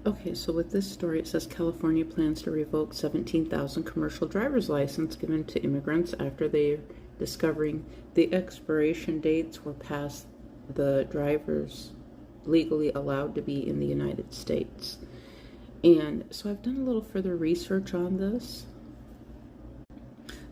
Okay, so with this story, it says California plans to revoke 17,000 commercial driver's license given to immigrants after they discovering the expiration dates were past the drivers legally allowed to be in the United States. And so I've done a little further research on this.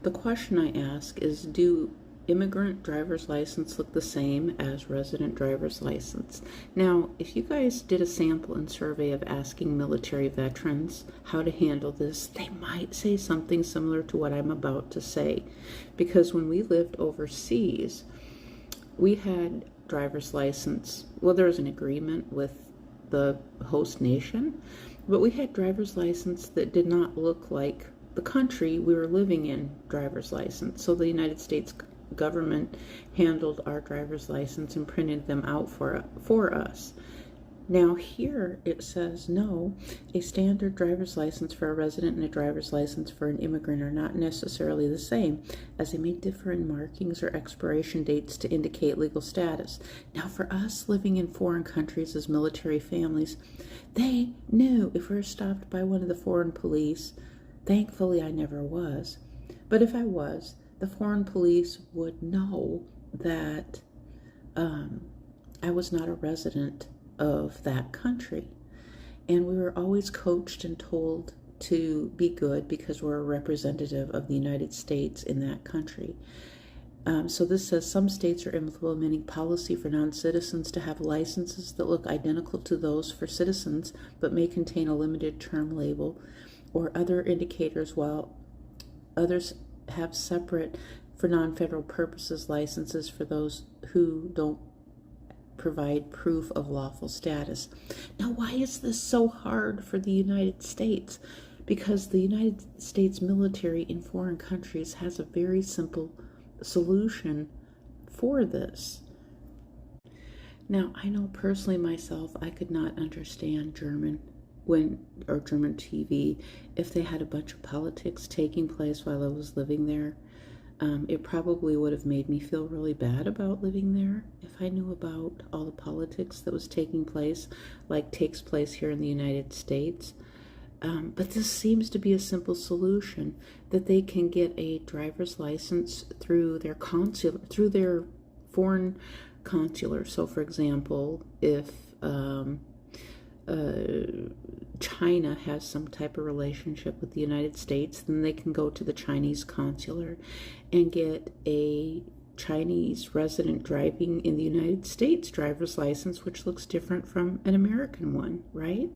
The question I ask is, do immigrant driver's license look the same as resident driver's license? Now, if you guys did a sample and survey of asking military veterans how to handle this, they might say something similar to what I'm about to say. Because when we lived overseas, we had driver's license. Well, there was an agreement with the host nation, but we had driver's license that did not look like the country we were living in driver's license. So the United States government handled our driver's license and printed them out for us. Now here it says, no, a standard driver's license for a resident and a driver's license for an immigrant are not necessarily the same, as they may differ in markings or expiration dates to indicate legal status. Now for us living in foreign countries as military families, they knew if we were stopped by one of the foreign police. Thankfully I never was, but if I was, the foreign police would know that I was not a resident of that country. And we were always coached and told to be good because we're a representative of the United States in that country. So this says some states are implementing policy for non-citizens to have licenses that look identical to those for citizens, but may contain a limited term label or other indicators, while others have separate, for non-federal purposes, licenses for those who don't provide proof of lawful status. Now, why is this so hard for the United States? Because the United States military in foreign countries has a very simple solution for this. Now, I know personally myself, I could not understand German German TV if they had a bunch of politics taking place while I was living there. It probably would have made me feel really bad about living there if I knew about all the politics that was taking place, like takes place here in the United States. But this seems to be a simple solution, that they can get a driver's license through their consular, through their foreign consular. So, for example, if China has some type of relationship with the United States, then they can go to the Chinese consular and get a Chinese resident driving in the United States driver's license, which looks different from an American one, right?